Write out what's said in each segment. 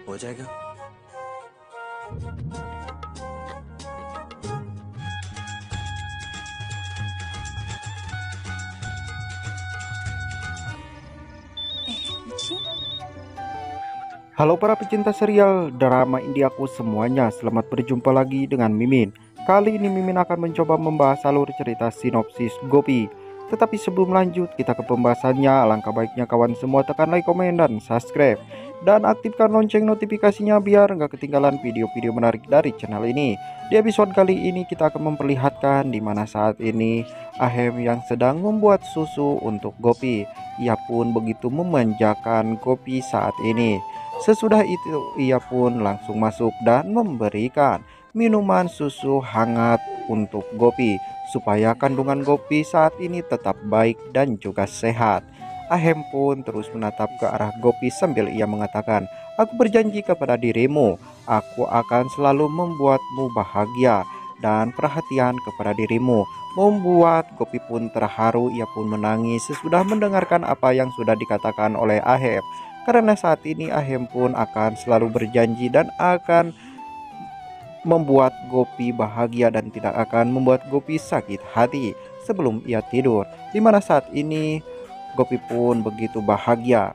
हो जाएगा। Halo para pecinta serial drama Indiaku semuanya, selamat berjumpa lagi dengan Mimin. Kali ini Mimin akan mencoba membahas alur cerita sinopsis Gopi. Tetapi sebelum lanjut kita ke pembahasannya, alangkah baiknya kawan semua tekan like, komen, dan subscribe. Dan aktifkan lonceng notifikasinya biar nggak ketinggalan video-video menarik dari channel ini. Di episode kali ini kita akan memperlihatkan di mana saat ini Ahem yang sedang membuat susu untuk Gopi. Ia pun begitu memanjakan Gopi saat ini. Sesudah itu ia pun langsung masuk dan memberikan minuman susu hangat untuk Gopi supaya kandungan Gopi saat ini tetap baik dan juga sehat. Ahem pun terus menatap ke arah Gopi sambil ia mengatakan, "Aku berjanji kepada dirimu, aku akan selalu membuatmu bahagia dan perhatian kepada dirimu." Membuat Gopi pun terharu, ia pun menangis sesudah mendengarkan apa yang sudah dikatakan oleh Ahem. Karena saat ini Ahem pun akan selalu berjanji dan akan membuat Gopi bahagia dan tidak akan membuat Gopi sakit hati sebelum ia tidur. Dimana saat ini Gopi pun begitu bahagia.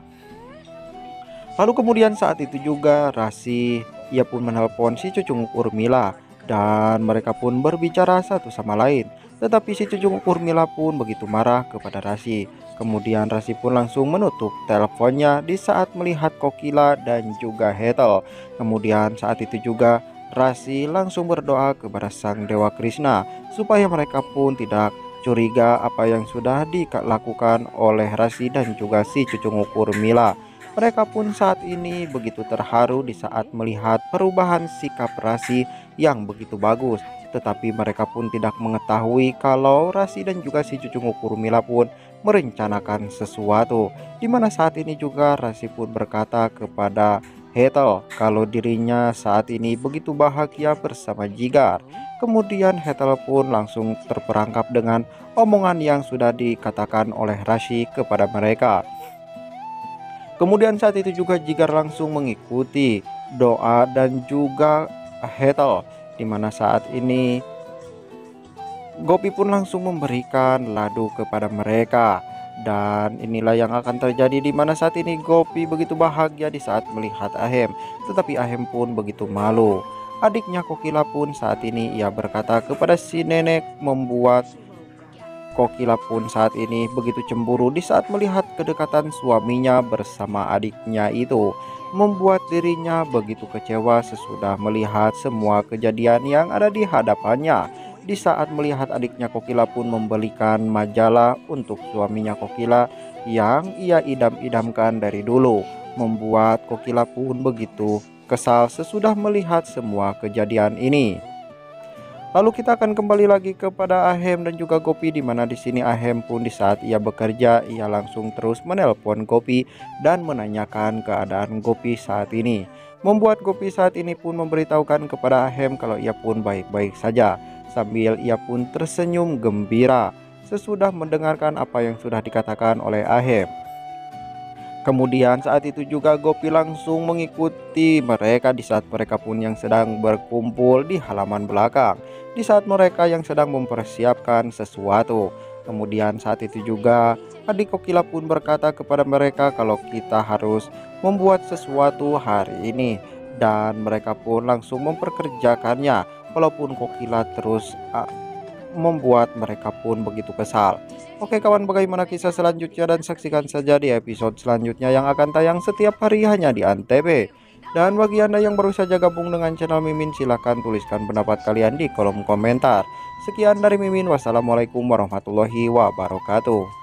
Lalu kemudian saat itu juga Rasi ia pun menelpon si Cucung Urmila dan mereka pun berbicara satu sama lain. Tetapi si Cucung Urmila pun begitu marah kepada Rasi. Kemudian Rasi pun langsung menutup teleponnya di saat melihat Kokila dan juga Hetel. Kemudian saat itu juga Rasi langsung berdoa kepada Sang Dewa Krishna supaya mereka pun tidak curiga apa yang sudah dilakukan oleh Rasi dan juga si Cucung Urmila. Mereka pun saat ini begitu terharu di saat melihat perubahan sikap Rasi yang begitu bagus. Tetapi mereka pun tidak mengetahui kalau Rasi dan juga si Cucung Urmila pun merencanakan sesuatu. Dimana saat ini juga Rasi pun berkata kepada Hetel kalau dirinya saat ini begitu bahagia bersama Jigar. Kemudian Hetel pun langsung terperangkap dengan omongan yang sudah dikatakan oleh Rasi kepada mereka. Kemudian saat itu juga Jigar langsung mengikuti doa dan juga Hetel, dimana saat ini Gopi pun langsung memberikan ladu kepada mereka. Dan inilah yang akan terjadi di mana saat ini Gopi begitu bahagia di saat melihat Ahem. Tetapi Ahem pun begitu malu. Adiknya Kokila pun saat ini ia berkata kepada si nenek, membuat Kokila pun saat ini begitu cemburu di saat melihat kedekatan suaminya bersama adiknya itu. Membuat dirinya begitu kecewa sesudah melihat semua kejadian yang ada di hadapannya. Di saat melihat adiknya Kokila pun membelikan majalah untuk suaminya Kokila yang ia idam-idamkan dari dulu. Membuat Kokila pun begitu kesal sesudah melihat semua kejadian ini. Lalu kita akan kembali lagi kepada Ahem dan juga Gopi, di mana di sini Ahem pun di saat ia bekerja ia langsung terus menelpon Gopi dan menanyakan keadaan Gopi saat ini. Membuat Gopi saat ini pun memberitahukan kepada Ahem kalau ia pun baik-baik saja. Sambil ia pun tersenyum gembira sesudah mendengarkan apa yang sudah dikatakan oleh Ahem. Kemudian saat itu juga Gopi langsung mengikuti mereka di saat mereka pun yang sedang berkumpul di halaman belakang. Di saat mereka yang sedang mempersiapkan sesuatu. Kemudian saat itu juga adik Kokila pun berkata kepada mereka kalau kita harus membuat sesuatu hari ini. Dan mereka pun langsung memperkerjakannya. Walaupun Kokila terus membuat mereka pun begitu kesal. Oke kawan, bagaimana kisah selanjutnya dan saksikan saja di episode selanjutnya yang akan tayang setiap hari hanya di Antv. Dan bagi anda yang baru saja gabung dengan channel Mimin, silahkan tuliskan pendapat kalian di kolom komentar. Sekian dari Mimin, wassalamualaikum warahmatullahi wabarakatuh.